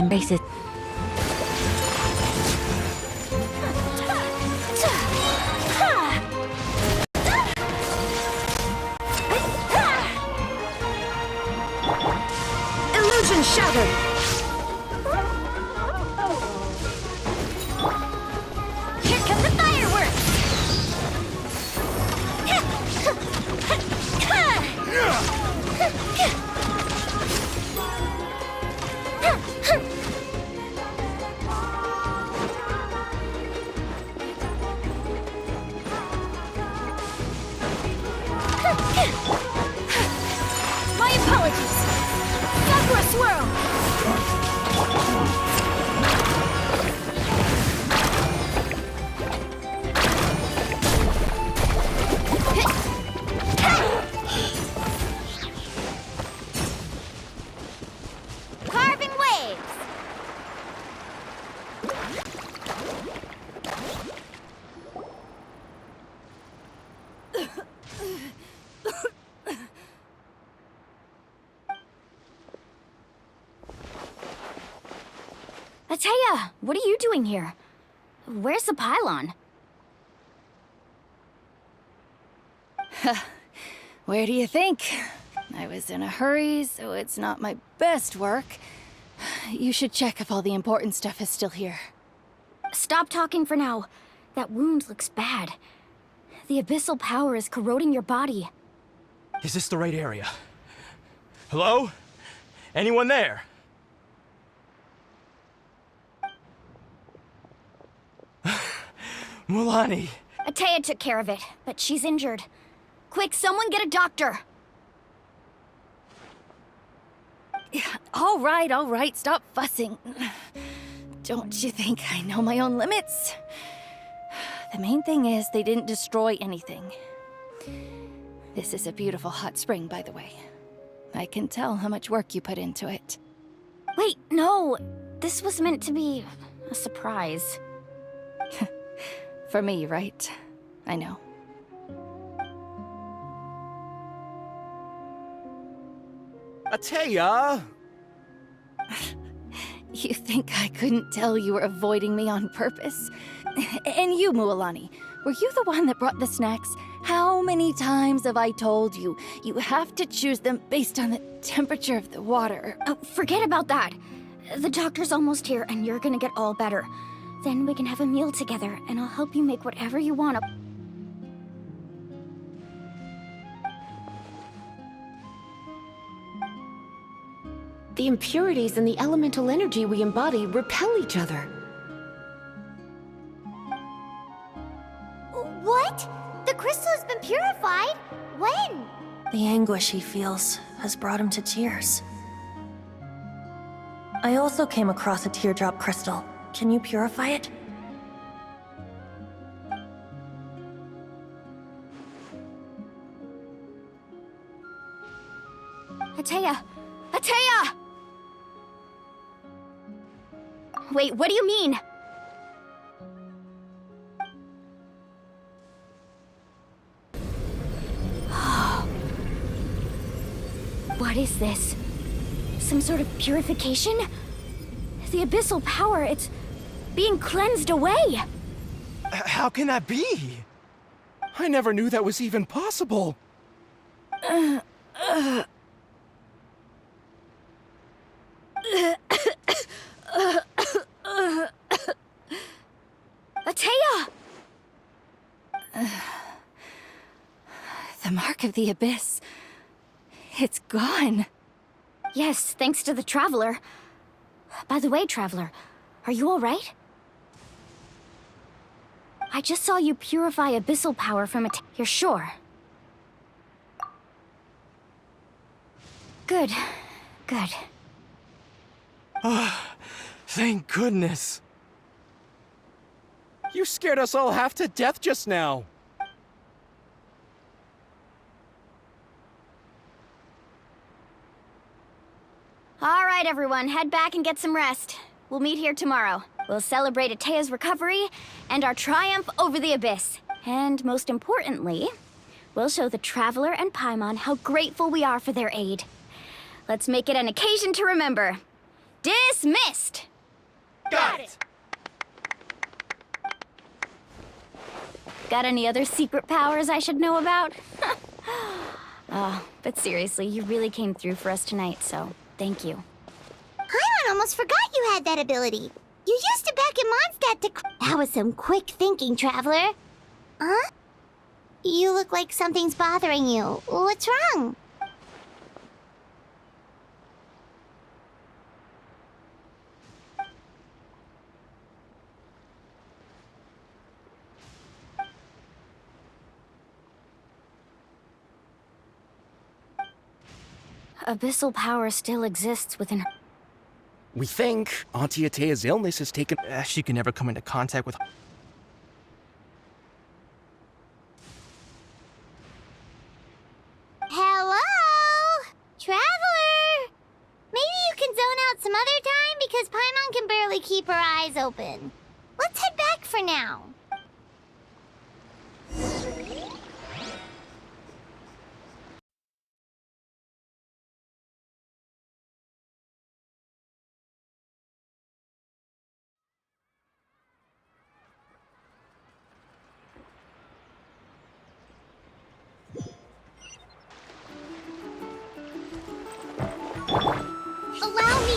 bases. Illusion shattered! Here come the fireworks! My apologies! Sakura swirl! Carving waves! Ateya, what are you doing here? Where's the pylon? Where do you think? I was in a hurry, so it's not my best work. You should check if all the important stuff is still here. Stop talking for now. That wound looks bad. The abyssal power is corroding your body. Is this the right area? Hello? Anyone there? Mulani. Ateya took care of it, but she's injured. Quick, someone get a doctor! All right, stop fussing. Don't you think I know my own limits? The main thing is they didn't destroy anything. This is a beautiful hot spring, by the way. I can tell how much work you put into it. Wait, no! This was meant to be a surprise. For me, right? I know. Ateya! You think I couldn't tell you were avoiding me on purpose? And you, Mualani, were you the one that brought the snacks? How many times have I told you, you have to choose them based on the temperature of the water? Oh, forget about that. The doctor's almost here, and you're gonna get all better. Then we can have a meal together, and I'll help you make whatever you want. The impurities and the elemental energy we embody repel each other. What? The crystal has been purified? When? The anguish he feels has brought him to tears. I also came across a teardrop crystal. Can you purify it? Ateya! Ateya! Wait, what do you mean? What is this? Some sort of purification? The abyssal power, it's being cleansed away! How can that be? I never knew that was even possible. Ateya! The mark of the abyss. It's gone. Yes, thanks to the Traveler. By the way, Traveler, are you alright? I just saw you purify abyssal power from it. You're sure? Good. Good. Thank goodness. You scared us all half to death just now. All right, everyone, head back and get some rest. We'll meet here tomorrow. We'll celebrate Ateya's recovery and our triumph over the Abyss. And most importantly, we'll show the Traveler and Paimon how grateful we are for their aid. Let's make it an occasion to remember. Dismissed! Got it! Got any other secret powers I should know about? But seriously, you really came through for us tonight, so thank you. Paimon almost forgot you had that ability. You used it back in Mondstadt to... That was some quick thinking, Traveler. Huh? You look like something's bothering you. What's wrong? Abyssal power still exists within her. We think Auntie Atea's illness has taken... She can never come into contact with... Hello? Traveler? Maybe you can zone out some other time because Paimon can barely keep her eyes open. Let's head back for now. Allow me.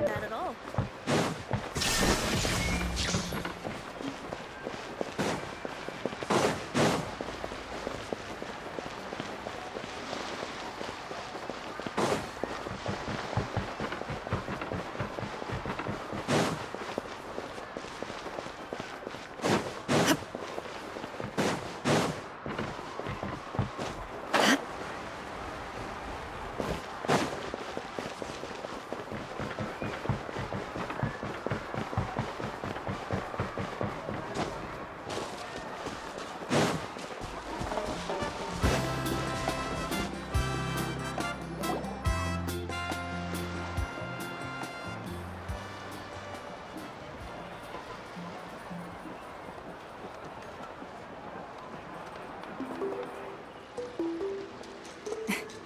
Not at all.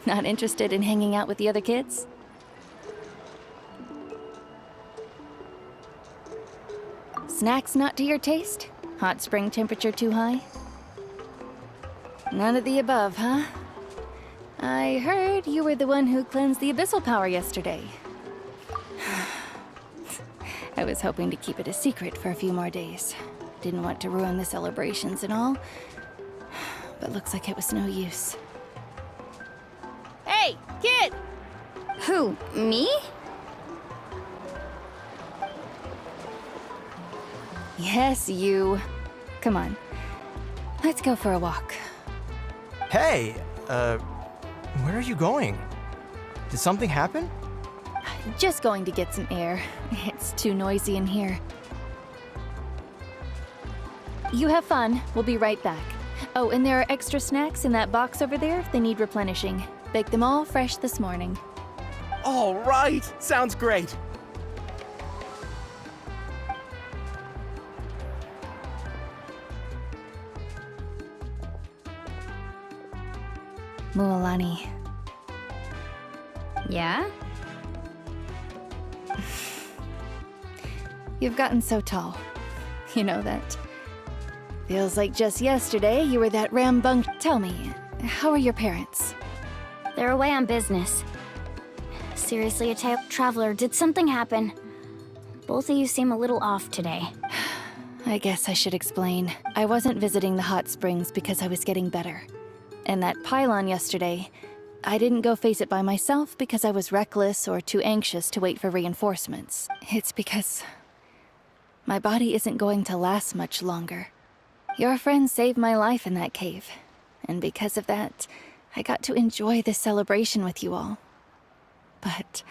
Not interested in hanging out with the other kids? Snacks not to your taste? Hot spring temperature too high? None of the above, huh? I heard you were the one who cleansed the abyssal power yesterday. I was hoping to keep it a secret for a few more days. Didn't want to ruin the celebrations and all, but looks like it was no use. Hey, kid! Who, me? Yes, you. Come on. Let's go for a walk. Hey, where are you going? Did something happen? Just going to get some air. It's too noisy in here. You have fun. We'll be right back. Oh, and there are extra snacks in that box over there if they need replenishing. Baked them all fresh this morning. All right, sounds great. Mualani, Yeah? you've gotten so tall. You know that. Feels like just yesterday you were that rambunctious. Tell me, how are your parents? They're away on business. Seriously, Traveler, did something happen? Both of you seem a little off today. I guess I should explain. I wasn't visiting the hot springs because I was getting better. And that pylon yesterday, I didn't go face it by myself because I was reckless or too anxious to wait for reinforcements. It's because my body isn't going to last much longer. Your friend saved my life in that cave, and because of that, I got to enjoy this celebration with you all. But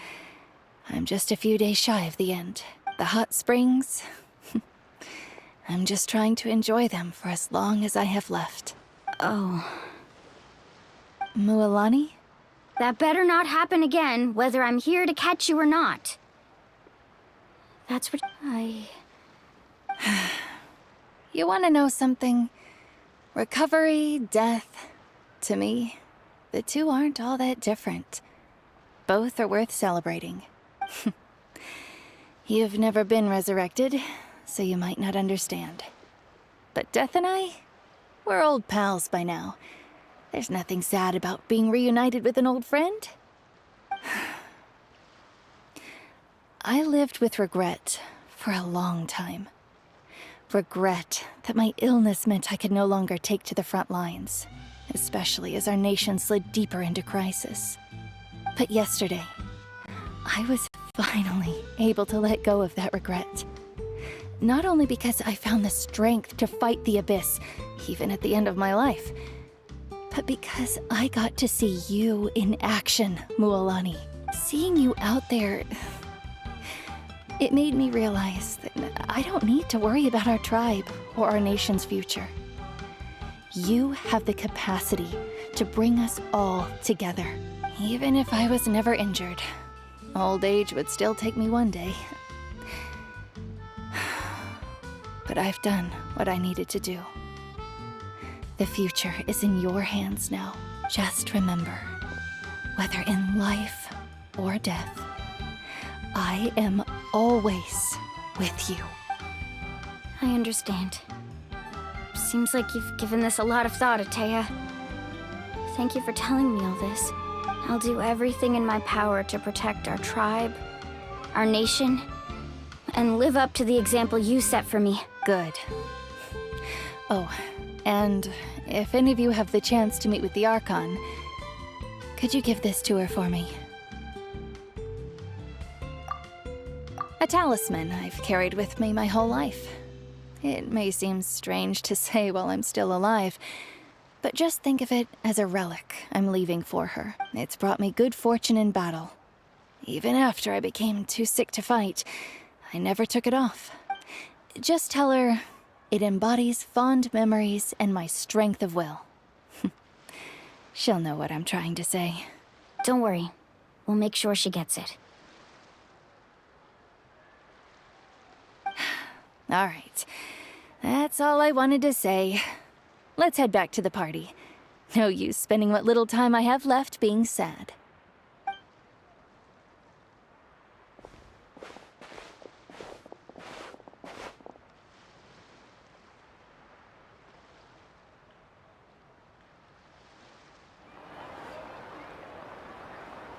I'm just a few days shy of the end. The hot springs, I'm just trying to enjoy them for as long as I have left. Oh. Mualani? That better not happen again, whether I'm here to catch you or not. That's what You want to know something? Recovery, death, to me, the two aren't all that different. Both are worth celebrating. You've never been resurrected, so you might not understand. But Death and I, we're old pals by now. There's nothing sad about being reunited with an old friend. I lived with regret for a long time. Regret that my illness meant I could no longer take to the front lines, especially as our nation slid deeper into crisis. But yesterday, I was finally able to let go of that regret. Not only because I found the strength to fight the abyss, even at the end of my life, but because I got to see you in action, Mualani. Seeing you out there, it made me realize that I don't need to worry about our tribe or our nation's future. You have the capacity to bring us all together. Even if I was never injured, old age would still take me one day. But I've done what I needed to do. The future is in your hands now. Just remember, whether in life or death, I am always with you. I understand. Seems like you've given this a lot of thought, Atea. Thank you for telling me all this. I'll do everything in my power to protect our tribe, our nation, and live up to the example you set for me. Good. Oh, and if any of you have the chance to meet with the Archon, could you give this to her for me? A talisman I've carried with me my whole life. It may seem strange to say while I'm still alive, but just think of it as a relic I'm leaving for her. It's brought me good fortune in battle. Even after I became too sick to fight, I never took it off. Just tell her it embodies fond memories and my strength of will. She'll know what I'm trying to say. Don't worry. We'll make sure she gets it. All right. That's all I wanted to say. Let's head back to the party. No use spending what little time I have left being sad.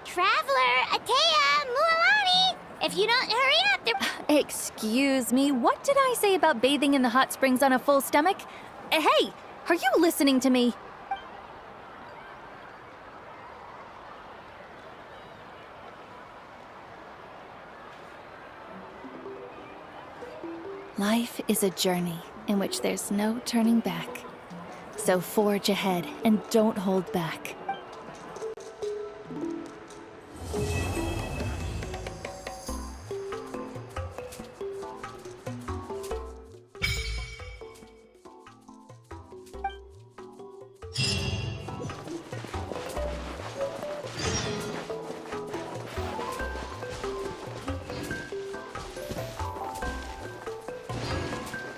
Traveler, Atea, Mualani! If you don't hurry up, they're... Excuse me, what did I say about bathing in the hot springs on a full stomach? Hey, are you listening to me? Life is a journey in which there's no turning back. So forge ahead and don't hold back.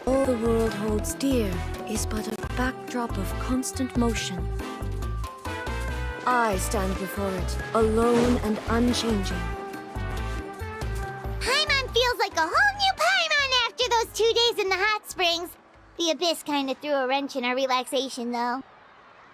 All the world holds dear is but a backdrop of constant motion. I stand before it, alone and unchanging. Paimon feels like a whole new Paimon after those 2 days in the hot springs. The Abyss kind of threw a wrench in our relaxation, though.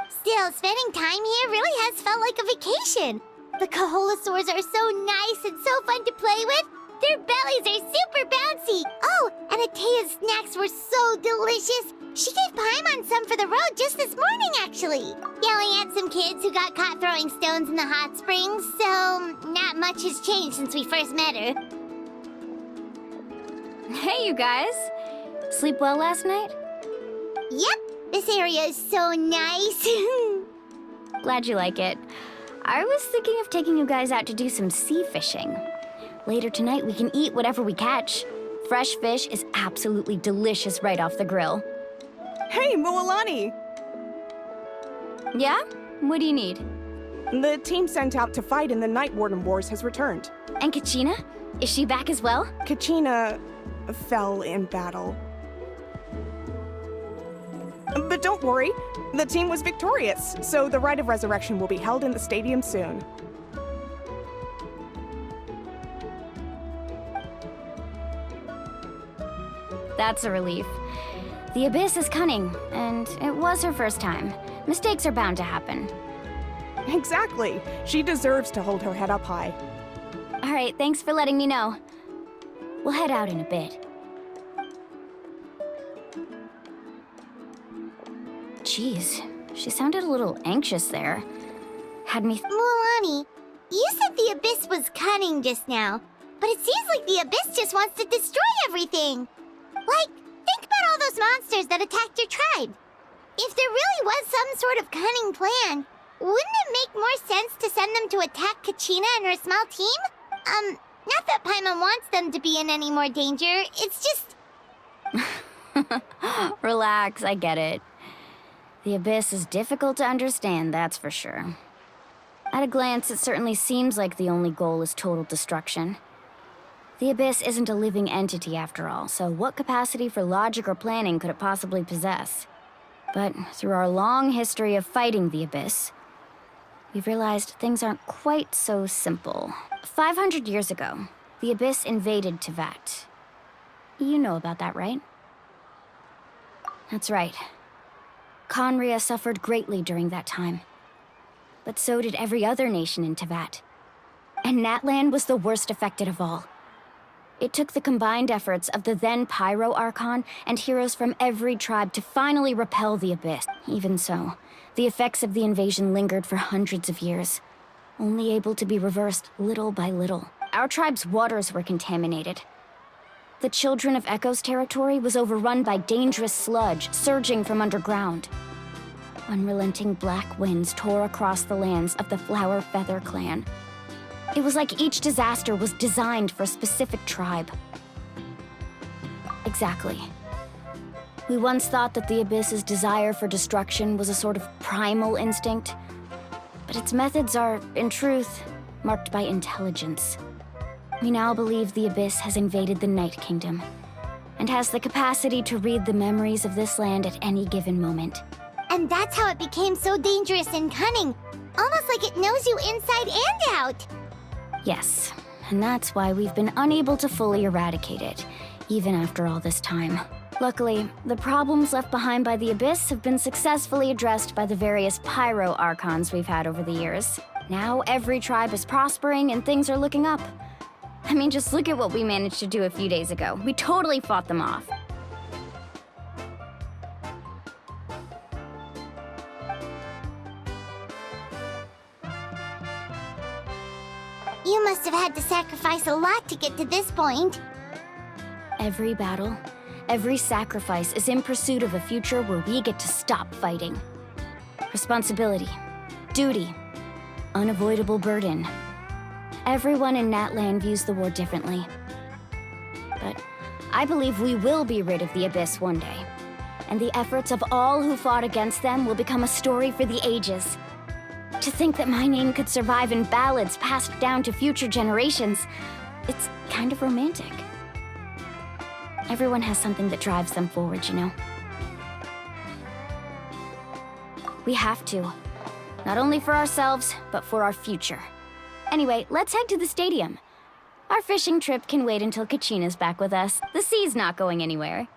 Still, spending time here really has felt like a vacation. The Kaholasaurs are so nice and so fun to play with. Their bellies are super bouncy. Oh, and Atea's snacks were so delicious. She gave Paimon some for the road just this morning, actually. Yelling at some kids who got caught throwing stones in the hot springs, so not much has changed since we first met her. Hey, you guys. Sleep well last night? Yep, this area is so nice. Glad you like it. I was thinking of taking you guys out to do some sea fishing. Later tonight, we can eat whatever we catch. Fresh fish is absolutely delicious right off the grill. Hey, Mualani! Yeah? What do you need? The team sent out to fight in the Night Warden Wars has returned. And Kachina? Is she back as well? Kachina fell in battle. But don't worry, the team was victorious, so the Rite of Resurrection will be held in the stadium soon. That's a relief. The Abyss is cunning, and it was her first time. Mistakes are bound to happen. Exactly. She deserves to hold her head up high. All right, thanks for letting me know. We'll head out in a bit. Jeez, she sounded a little anxious there. Had me... Mualani, you said the Abyss was cunning just now, but it seems like the Abyss just wants to destroy everything. Like, think about all those monsters that attacked your tribe. If there really was some sort of cunning plan, wouldn't it make more sense to send them to attack Kachina and her small team? Not that Paimon wants them to be in any more danger, it's just... Relax, I get it. The Abyss is difficult to understand, that's for sure. At a glance, it certainly seems like the only goal is total destruction. The Abyss isn't a living entity after all, so what capacity for logic or planning could it possibly possess? But through our long history of fighting the Abyss, we've realized things aren't quite so simple. 500 years ago, the Abyss invaded Teyvat. You know about that, right? That's right. Conria suffered greatly during that time. But so did every other nation in Teyvat. And Natlan was the worst affected of all. It took the combined efforts of the then Pyro Archon and heroes from every tribe to finally repel the Abyss. Even so, the effects of the invasion lingered for hundreds of years, only able to be reversed little by little. Our tribe's waters were contaminated. The Children of Echo's territory was overrun by dangerous sludge surging from underground. Unrelenting black winds tore across the lands of the Flower Feather clan. It was like each disaster was designed for a specific tribe. Exactly. We once thought that the Abyss's desire for destruction was a sort of primal instinct, but its methods are, in truth, marked by intelligence. We now believe the Abyss has invaded the Night Kingdom, and has the capacity to read the memories of this land at any given moment. And that's how it became so dangerous and cunning. Almost like it knows you inside and out. Yes, and that's why we've been unable to fully eradicate it, even after all this time. Luckily, the problems left behind by the Abyss have been successfully addressed by the various Pyro Archons we've had over the years. Now every tribe is prospering and things are looking up. I mean, just look at what we managed to do a few days ago. We totally fought them off. You must have had to sacrifice a lot to get to this point. Every battle, every sacrifice is in pursuit of a future where we get to stop fighting. Responsibility, duty, unavoidable burden. Everyone in Natlan views the war differently. But I believe we will be rid of the Abyss one day. And the efforts of all who fought against them will become a story for the ages. To think that my name could survive in ballads passed down to future generations, it's kind of romantic. Everyone has something that drives them forward, you know? We have to. Not only for ourselves, but for our future. Anyway, let's head to the stadium. Our fishing trip can wait until Kachina's back with us. The sea's not going anywhere.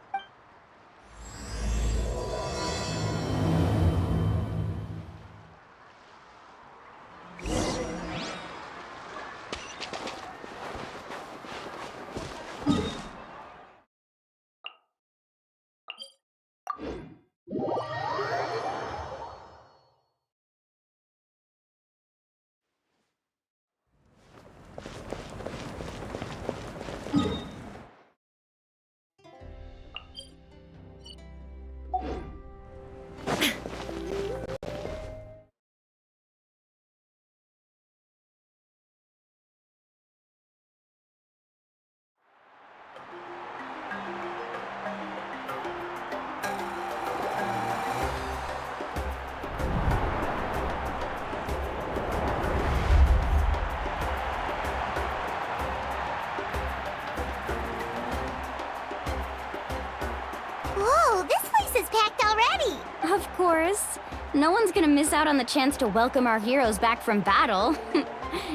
course. No one's gonna miss out on the chance to welcome our heroes back from battle.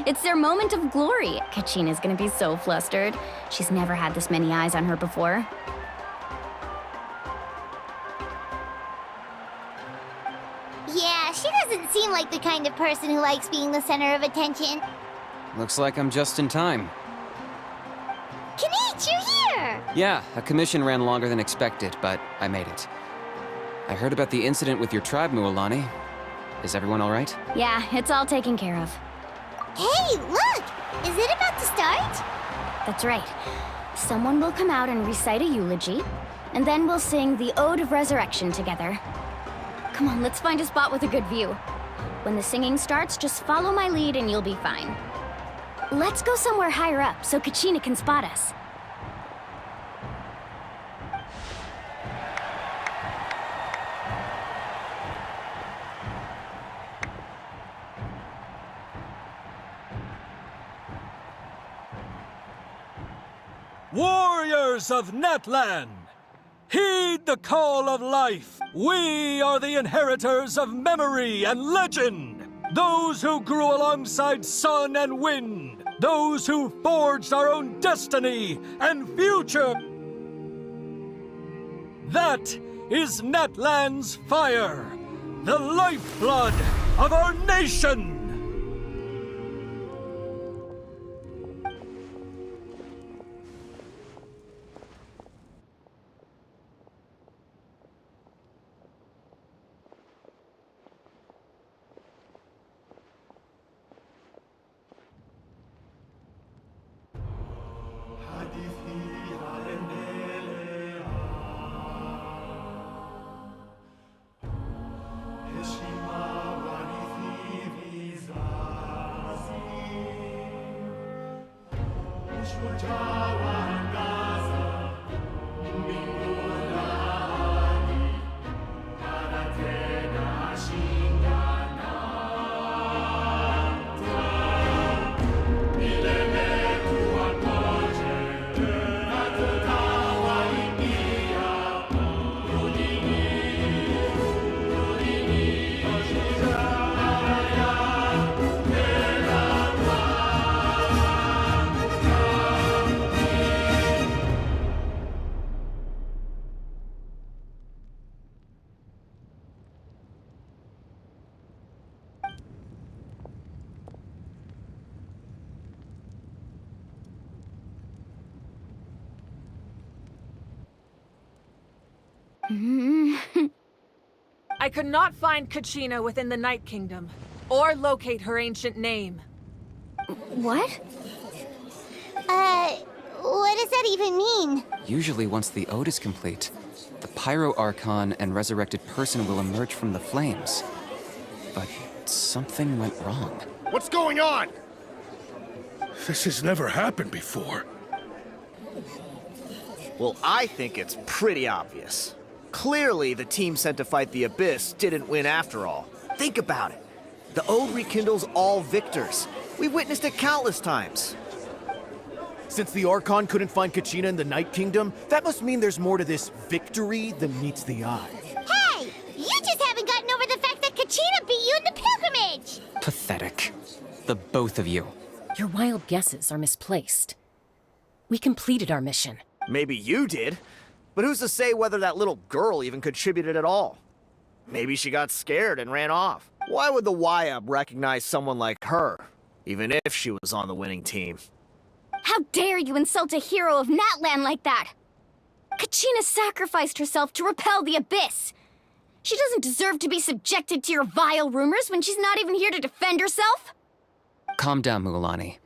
It's their moment of glory. Kachina's gonna be so flustered. She's never had this many eyes on her before. Yeah, she doesn't seem like the kind of person who likes being the center of attention. Looks like I'm just in time. Kanich, you're here! Yeah, a commission ran longer than expected, but I made it. I heard about the incident with your tribe, Mualani. Is everyone all right? Yeah, it's all taken care of. Hey, look! Is it about to start? That's right. Someone will come out and recite a eulogy, and then we'll sing the Ode of Resurrection together. Come on, let's find a spot with a good view. When the singing starts, just follow my lead and you'll be fine. Let's go somewhere higher up so Kachina can spot us. Warriors of Natlan, heed the call of life. We are the inheritors of memory and legend. Those who grew alongside sun and wind. Those who forged our own destiny and future. That is Natlan's fire, the lifeblood of our nation. I could not find Kachina within the Night Kingdom, or locate her ancient name. What? What does that even mean? Usually once the ode is complete, the Pyro Archon and resurrected person will emerge from the flames. But something went wrong. What's going on? This has never happened before. Well, I think it's pretty obvious. Clearly, the team sent to fight the Abyss didn't win after all. Think about it. The Ode rekindles all victors. We've witnessed it countless times. Since the Archon couldn't find Kachina in the Night Kingdom, that must mean there's more to this victory than meets the eye. Hey! You just haven't gotten over the fact that Kachina beat you in the pilgrimage! Pathetic. The both of you. Your wild guesses are misplaced. We completed our mission. Maybe you did, but who's to say whether that little girl even contributed at all? Maybe she got scared and ran off. Why would the YUB recognize someone like her, even if she was on the winning team? How dare you insult a hero of Natlan like that? Kachina sacrificed herself to repel the Abyss. She doesn't deserve to be subjected to your vile rumors when she's not even here to defend herself. Calm down, Mualani.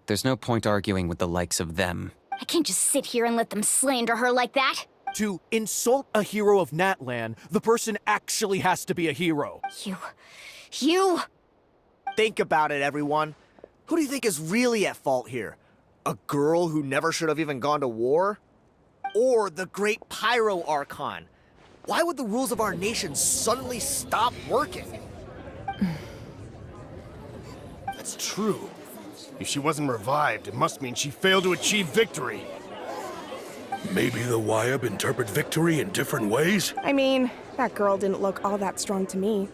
There's no point arguing with the likes of them. I can't just sit here and let them slander her like that. To insult a hero of Natlan, the person actually has to be a hero. You... Think about it, everyone. Who do you think is really at fault here? A girl who never should have even gone to war? Or the great Pyro Archon? Why would the rules of our nation suddenly stop working? That's true. If she wasn't revived, it must mean she failed to achieve victory. Maybe the Wyab interpret victory in different ways? I mean, that girl didn't look all that strong to me.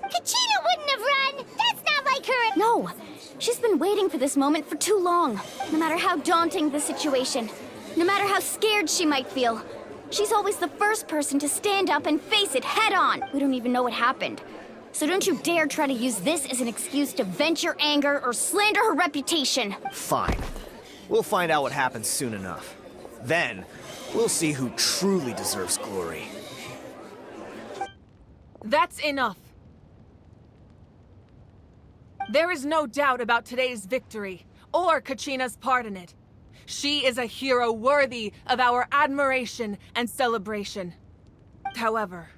Kachina wouldn't have run! That's not like her! No! She's been waiting for this moment for too long. No matter how daunting the situation, no matter how scared she might feel, she's always the first person to stand up and face it head on. We don't even know what happened. So don't you dare try to use this as an excuse to vent your anger or slander her reputation. Fine. We'll find out what happens soon enough. Then, we'll see who truly deserves glory. That's enough. There is no doubt about today's victory, or Kachina's part in it. She is a hero worthy of our admiration and celebration. However,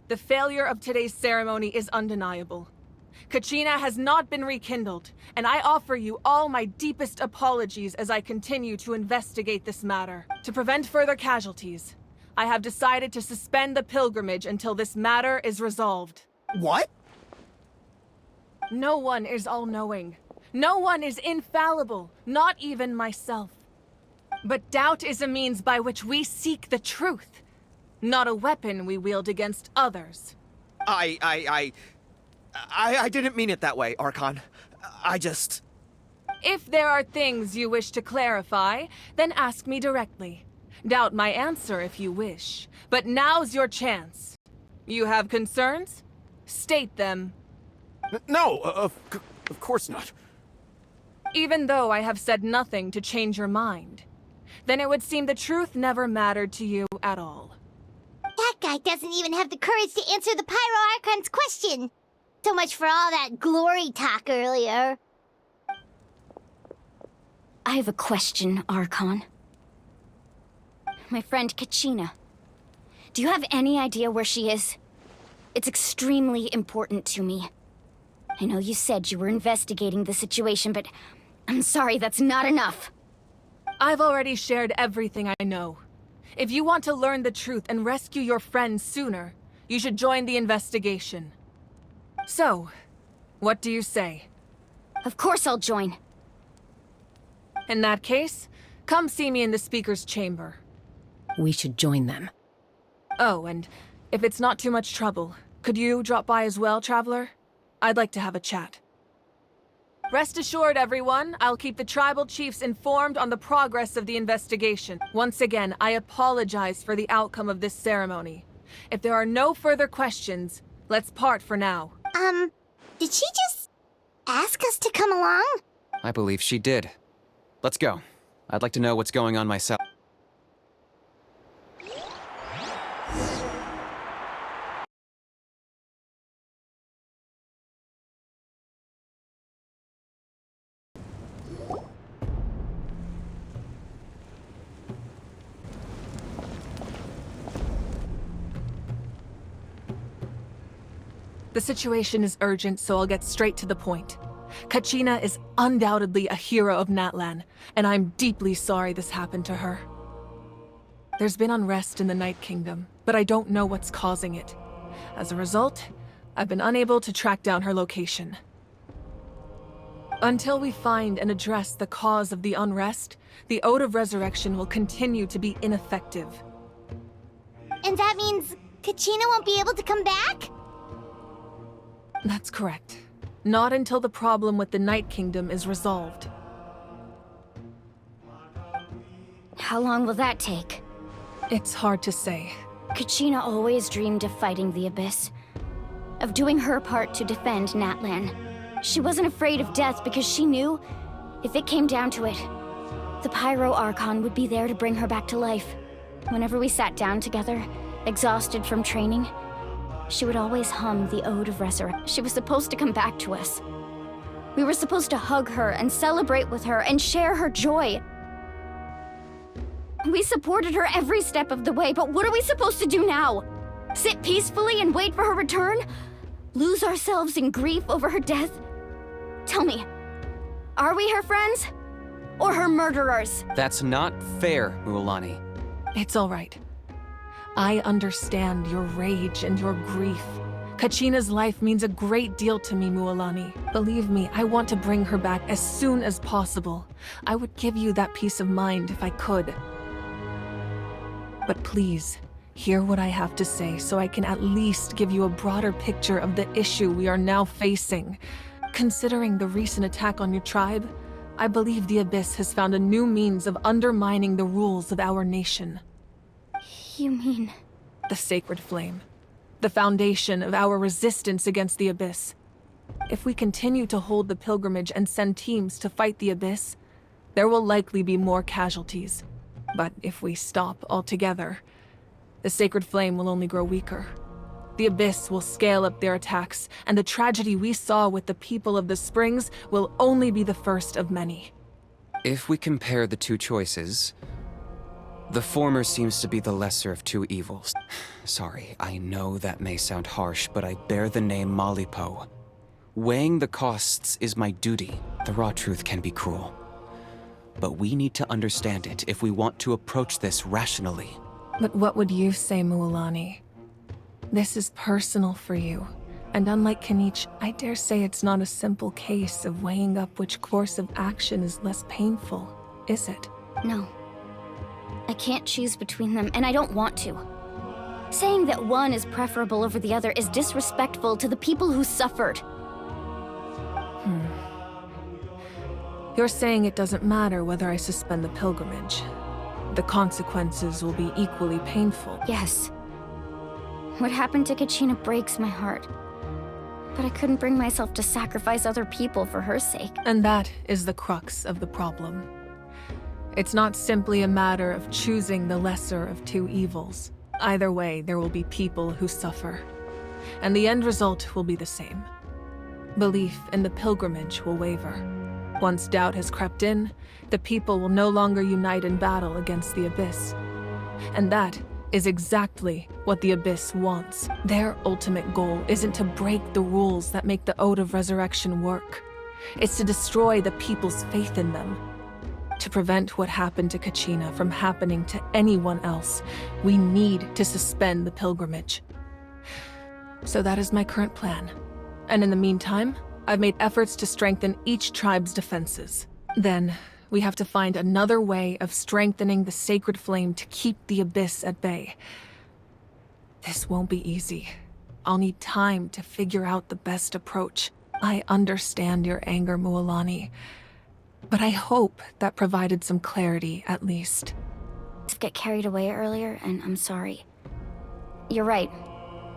the failure of today's ceremony is undeniable. Kachina has not been rekindled, and I offer you all my deepest apologies as I continue to investigate this matter. To prevent further casualties, I have decided to suspend the pilgrimage until this matter is resolved. What? No one is all-knowing. No one is infallible, not even myself. But doubt is a means by which we seek the truth, not a weapon we wield against others. I didn't mean it that way, Archon. I just... If there are things you wish to clarify, then ask me directly. Doubt my answer if you wish, but now's your chance. You have concerns? State them. No, of course not. Even though I have said nothing to change your mind, then it would seem the truth never mattered to you at all. That guy doesn't even have the courage to answer the Pyro Archon's question. So much for all that glory talk earlier. I have a question, Archon. My friend Kachina. Do you have any idea where she is? It's extremely important to me. I know you said you were investigating the situation, but I'm sorry, that's not enough. I've already shared everything I know. If you want to learn the truth and rescue your friend sooner, you should join the investigation. So, what do you say? Of course I'll join. In that case, come see me in the speaker's chamber. We should join them. Oh, and if it's not too much trouble, could you drop by as well, Traveler? I'd like to have a chat. Rest assured, everyone, I'll keep the tribal chiefs informed on the progress of the investigation. Once again, I apologize for the outcome of this ceremony. If there are no further questions, let's part for now. Did she just ask us to come along? I believe she did. Let's go. I'd like to know what's going on myself. The situation is urgent, so I'll get straight to the point. Kachina is undoubtedly a hero of Natlan, and I'm deeply sorry this happened to her. There's been unrest in the Night Kingdom, but I don't know what's causing it. As a result, I've been unable to track down her location. Until we find and address the cause of the unrest, the Ode of Resurrection will continue to be ineffective. And that means Kachina won't be able to come back? That's correct. Not until the problem with the Night Kingdom is resolved. How long will that take? It's hard to say. Kachina always dreamed of fighting the Abyss, of doing her part to defend Natlan. She wasn't afraid of death because she knew, if it came down to it, the Pyro Archon would be there to bring her back to life. Whenever we sat down together, exhausted from training, she would always hum the Ode of Resurrection. She was supposed to come back to us. We were supposed to hug her and celebrate with her and share her joy. We supported her every step of the way, but what are we supposed to do now? Sit peacefully and wait for her return? Lose ourselves in grief over her death? Tell me, are we her friends? Or her murderers? That's not fair, Mualani. It's all right. I understand your rage and your grief, Kachina's life means a great deal to me, Mualani. Believe me, I want to bring her back as soon as possible. I would give you that peace of mind if I could. But please, hear what I have to say so I can at least give you a broader picture of the issue we are now facing. Considering the recent attack on your tribe, I believe the Abyss has found a new means of undermining the rules of our nation. You mean... The Sacred Flame. The foundation of our resistance against the Abyss. If we continue to hold the pilgrimage and send teams to fight the Abyss, there will likely be more casualties. But if we stop altogether, the Sacred Flame will only grow weaker. The Abyss will scale up their attacks, and the tragedy we saw with the people of the Springs will only be the first of many. If we compare the two choices, the former seems to be the lesser of two evils. Sorry, I know that may sound harsh, but I bear the name Malipo. Weighing the costs is my duty. The raw truth can be cruel. But we need to understand it if we want to approach this rationally. But what would you say, Mualani? This is personal for you, and unlike Kanich, I dare say it's not a simple case of weighing up which course of action is less painful, is it? No. I can't choose between them, and I don't want to. Saying that one is preferable over the other is disrespectful to the people who suffered. You're saying it doesn't matter whether I suspend the pilgrimage. The consequences will be equally painful. Yes. What happened to Kachina breaks my heart. But I couldn't bring myself to sacrifice other people for her sake. And that is the crux of the problem. It's not simply a matter of choosing the lesser of two evils. Either way, there will be people who suffer. And the end result will be the same. Belief in the pilgrimage will waver. Once doubt has crept in, the people will no longer unite in battle against the Abyss. And that is exactly what the Abyss wants. Their ultimate goal isn't to break the rules that make the Ode of Resurrection work. It's to destroy the people's faith in them. To prevent what happened to Kachina from happening to anyone else, we need to suspend the pilgrimage. So that is my current plan. And in the meantime, I've made efforts to strengthen each tribe's defenses. Then, we have to find another way of strengthening the Sacred Flame to keep the Abyss at bay. This won't be easy. I'll need time to figure out the best approach. I understand your anger, Mualani, but I hope that provided some clarity, at least. I got carried away earlier, and I'm sorry. You're right.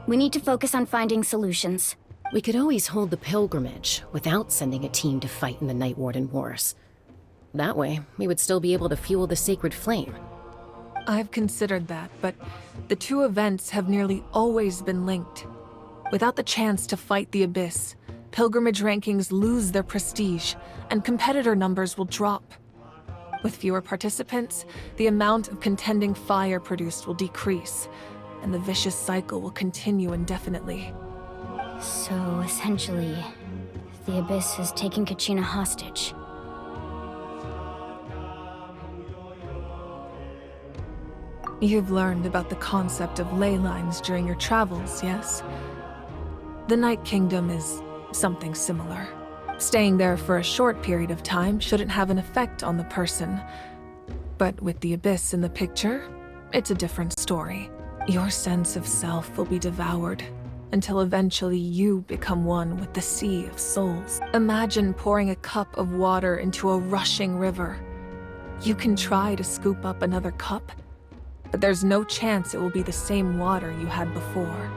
We need to focus on finding solutions. We could always hold the pilgrimage without sending a team to fight in the Night Warden Wars. That way, we would still be able to fuel the Sacred Flame. I've considered that, but the two events have nearly always been linked. Without the chance to fight the Abyss, pilgrimage rankings lose their prestige, and competitor numbers will drop. With fewer participants, the amount of contending fire produced will decrease, and the vicious cycle will continue indefinitely. So, essentially, the Abyss has taken Kachina hostage. You've learned about the concept of ley lines during your travels, yes? The Night Kingdom is something similar. Staying there for a short period of time shouldn't have an effect on the person. But with the Abyss in the picture, it's a different story. Your sense of self will be devoured, until eventually you become one with the sea of souls. Imagine pouring a cup of water into a rushing river. You can try to scoop up another cup, but there's no chance it will be the same water you had before.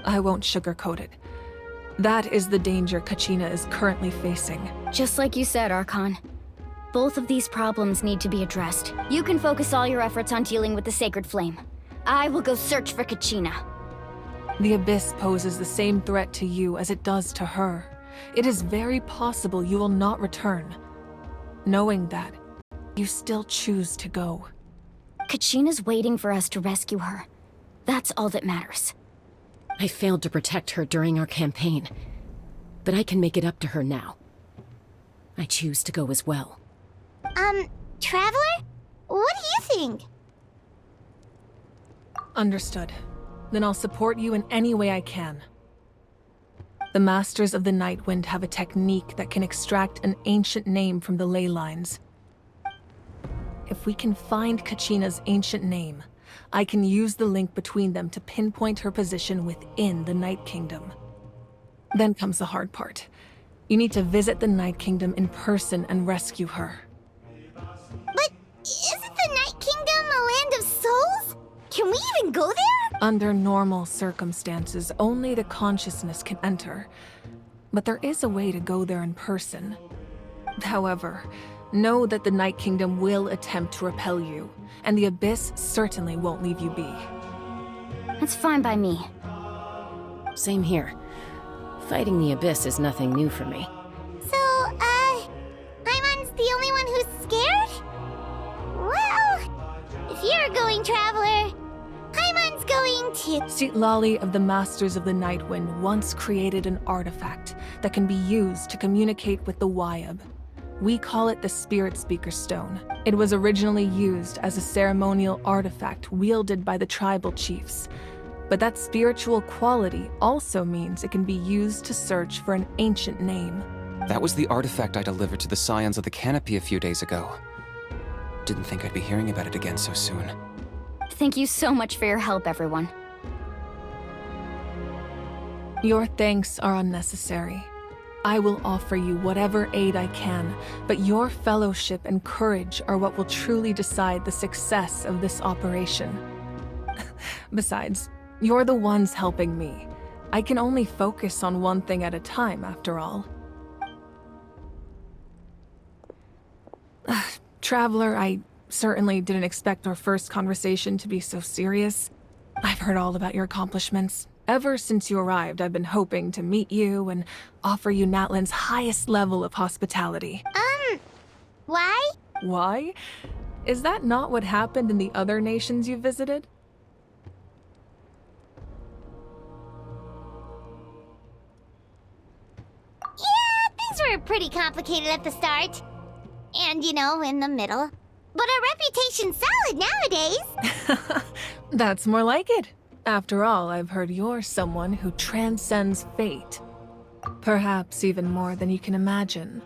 I won't sugarcoat it. That is the danger Kachina is currently facing. Just like you said, Archon. Both of these problems need to be addressed. You can focus all your efforts on dealing with the Sacred Flame. I will go search for Kachina. The Abyss poses the same threat to you as it does to her. It is very possible you will not return. Knowing that, you still choose to go. Kachina's waiting for us to rescue her. That's all that matters. I failed to protect her during our campaign, but I can make it up to her now. I choose to go as well. Traveler? What do you think? Understood. Then I'll support you in any way I can. The Masters of the Night Wind have a technique that can extract an ancient name from the ley lines. If we can find Kachina's ancient name, I can use the link between them to pinpoint her position within the Night Kingdom. Then comes the hard part. You need to visit the Night Kingdom in person and rescue her. But isn't the Night Kingdom a land of souls? Can we even go there? Under normal circumstances, only the consciousness can enter. But there is a way to go there in person. However, know that the Night Kingdom will attempt to repel you, and the Abyss certainly won't leave you be. That's fine by me. Same here. Fighting the Abyss is nothing new for me. So, Paimon's the only one who's scared? Well, if you're a going traveler, Paimon's going too. Citlali of the Masters of the Night Wind once created an artifact that can be used to communicate with the Wyab. We call it the Spirit Speaker Stone. It was originally used as a ceremonial artifact wielded by the tribal chiefs. But that spiritual quality also means it can be used to search for an ancient name. That was the artifact I delivered to the Scions of the Canopy a few days ago. Didn't think I'd be hearing about it again so soon. Thank you so much for your help, everyone. Your thanks are unnecessary. I will offer you whatever aid I can, but your fellowship and courage are what will truly decide the success of this operation. Besides, you're the ones helping me. I can only focus on one thing at a time, after all. Traveler, I certainly didn't expect our first conversation to be so serious. I've heard all about your accomplishments. Ever since you arrived, I've been hoping to meet you and offer you Natlan's highest level of hospitality. Why? Why? Is that not what happened in the other nations you visited? Yeah, things were pretty complicated at the start. And, in the middle. But our reputation's solid nowadays. That's more like it. After all, I've heard you're someone who transcends fate. Perhaps even more than you can imagine.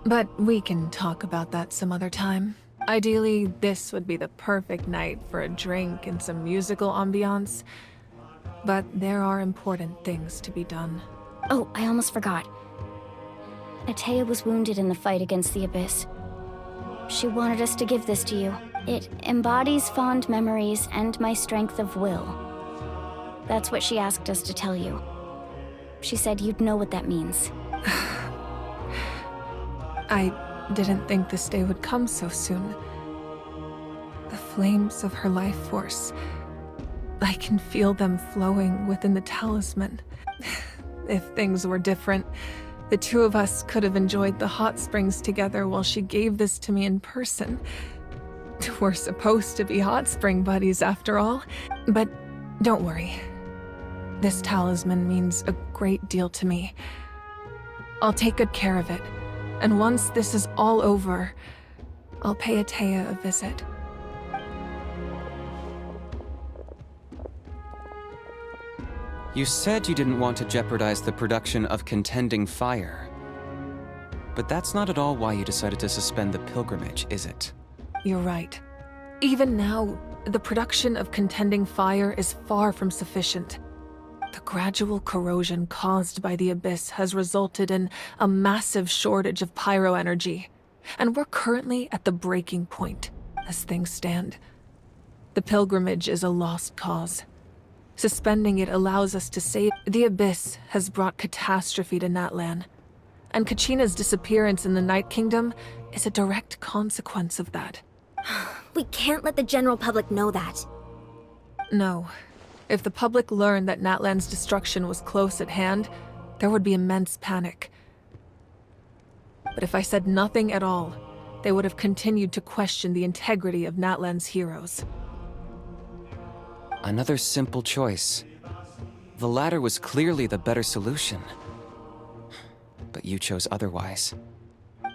But we can talk about that some other time. Ideally, this would be the perfect night for a drink and some musical ambiance. But there are important things to be done. Oh, I almost forgot. Atea was wounded in the fight against the Abyss. She wanted us to give this to you. It embodies fond memories and my strength of will. That's what she asked us to tell you. She said you'd know what that means. I didn't think this day would come so soon. The flames of her life force. I can feel them flowing within the talisman. If things were different, the two of us could have enjoyed the hot springs together while she gave this to me in person. We're supposed to be hot spring buddies after all. But don't worry. This talisman means a great deal to me. I'll take good care of it. And once this is all over, I'll pay Atea a visit. You said you didn't want to jeopardize the production of Contending Fire. But that's not at all why you decided to suspend the pilgrimage, is it? You're right. Even now, the production of Contending Fire is far from sufficient. The gradual corrosion caused by the Abyss has resulted in a massive shortage of pyro energy, and we're currently at the breaking point, as things stand. The pilgrimage is a lost cause. Suspending it allows us to save. The Abyss has brought catastrophe to Natlan, and Kachina's disappearance in the Night Kingdom is a direct consequence of that. We can't let the general public know that. No. If the public learned that Natlan's destruction was close at hand, there would be immense panic. But if I said nothing at all, they would have continued to question the integrity of Natlan's heroes. Another simple choice. The latter was clearly the better solution. But you chose otherwise.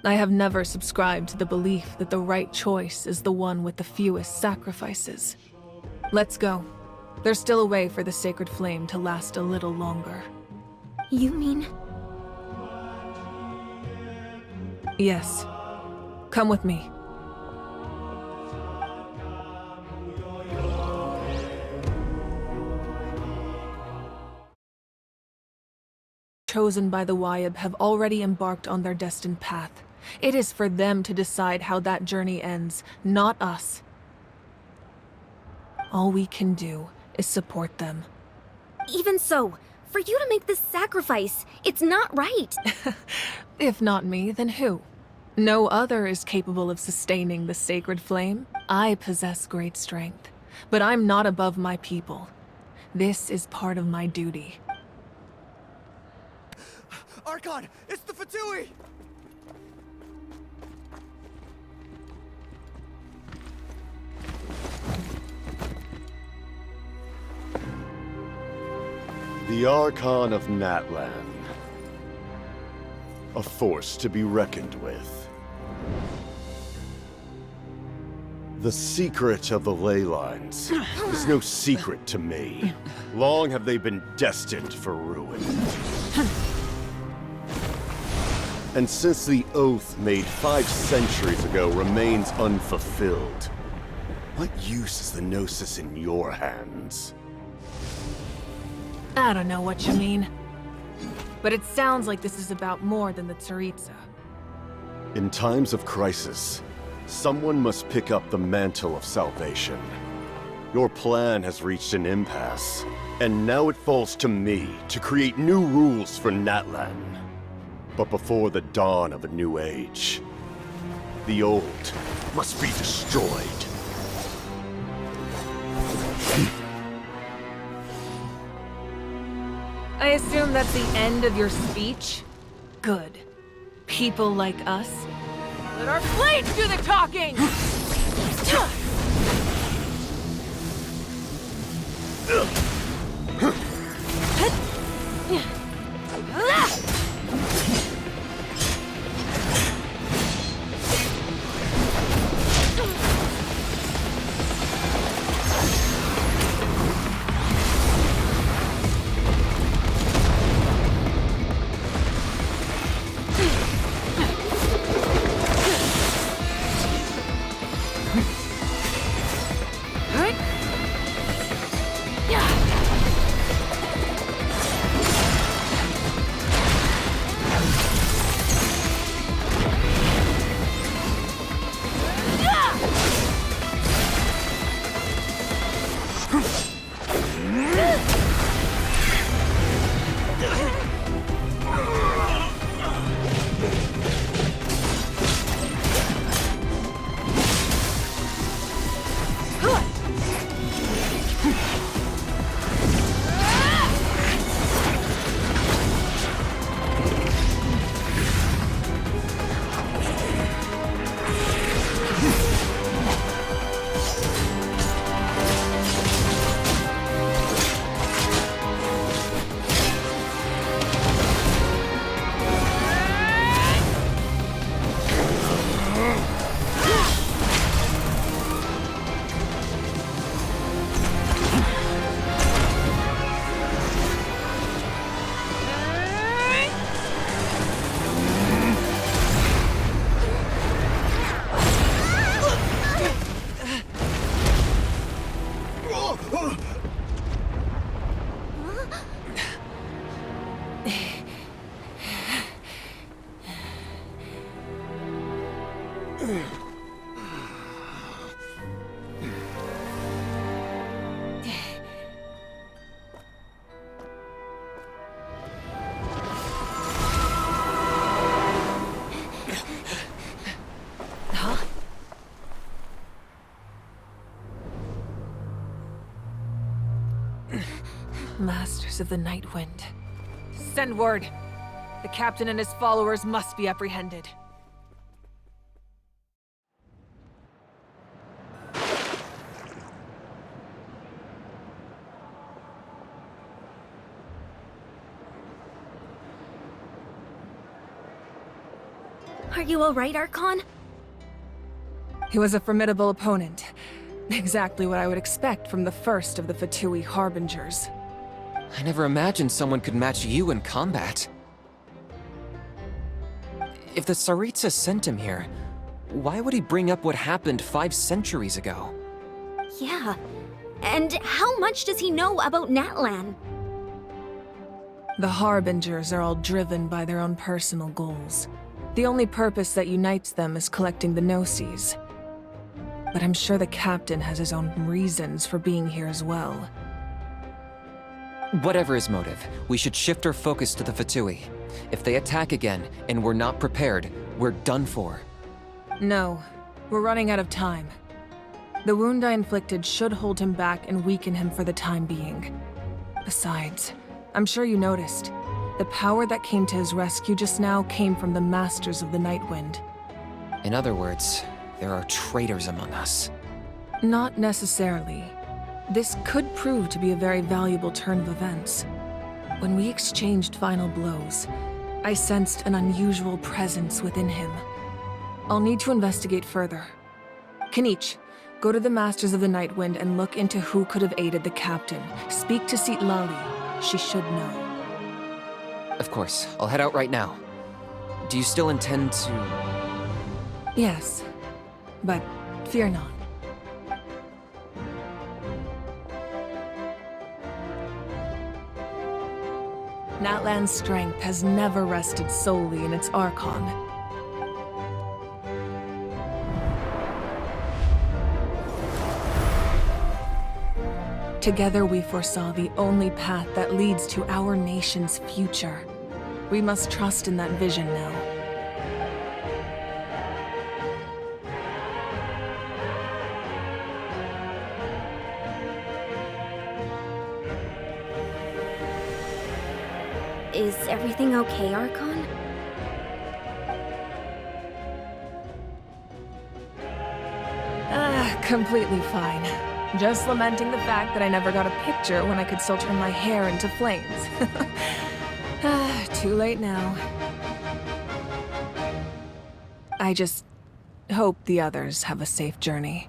I have never subscribed to the belief that the right choice is the one with the fewest sacrifices. Let's go. There's still a way for the sacred flame to last a little longer. You mean... Yes. Come with me. Chosen by the Wyab have already embarked on their destined path. It is for them to decide how that journey ends, not us. All we can do is support them. Even so, for you to make this sacrifice, it's not right. If not me, then who? No other is capable of sustaining the sacred flame. I possess great strength, but I'm not above my people. This is part of my duty. Archon, it's the Fatui! The Archon of Natlan. A force to be reckoned with. The secret of the ley lines is no secret to me. Long have they been destined for ruin. And since the oath made 5 centuries ago remains unfulfilled, what use is the Gnosis in your hands? I don't know what you mean. But it sounds like this is about more than the Tsaritsa. In times of crisis, someone must pick up the mantle of salvation. Your plan has reached an impasse, and now it falls to me to create new rules for Natlan. But before the dawn of a new age, the old must be destroyed. I assume that's the end of your speech? Good. People like us. Let our blades do the talking! Masters of the Night Wind. Send word. The captain and his followers must be apprehended. Are you alright, Archon? He was a formidable opponent. Exactly what I would expect from the first of the Fatui Harbingers. I never imagined someone could match you in combat. If the Tsaritsa sent him here, why would he bring up what happened 5 centuries ago? Yeah. And how much does he know about Natlan? The Harbingers are all driven by their own personal goals. The only purpose that unites them is collecting the Gnosis. But I'm sure the captain has his own reasons for being here as well. Whatever his motive, we should shift our focus to the Fatui. If they attack again, and we're not prepared, we're done for. No, we're running out of time. The wound I inflicted should hold him back and weaken him for the time being. Besides, I'm sure you noticed, the power that came to his rescue just now came from the Masters of the Nightwind. In other words, there are traitors among us. Not necessarily. This could prove to be a very valuable turn of events. When we exchanged final blows, I sensed an unusual presence within him. I'll need to investigate further. Kanich, go to the Masters of the Nightwind and look into who could have aided the captain. Speak to Sitlali. She should know. Of course, I'll head out right now. Do you still intend to... Yes, but fear not. Natlan's strength has never rested solely in its Archon. Together we foresaw the only path that leads to our nation's future. We must trust in that vision now. Is everything okay, Archon? Completely fine. Just lamenting the fact that I never got a picture when I could still turn my hair into flames. Too late now. I just hope the others have a safe journey.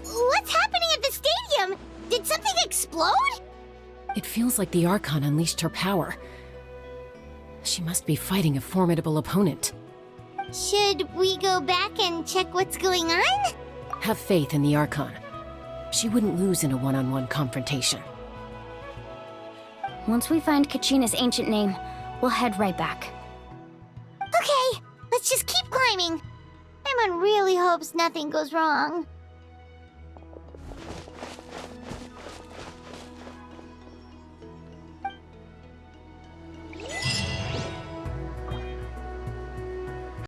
What's happening at the stadium? Did something explode? It feels like the Archon unleashed her power. She must be fighting a formidable opponent. Should we go back and check what's going on? Have faith in the Archon. She wouldn't lose in a one-on-one confrontation. Once we find Kachina's ancient name, we'll head right back. Okay, let's just keep climbing. Emon really hopes nothing goes wrong.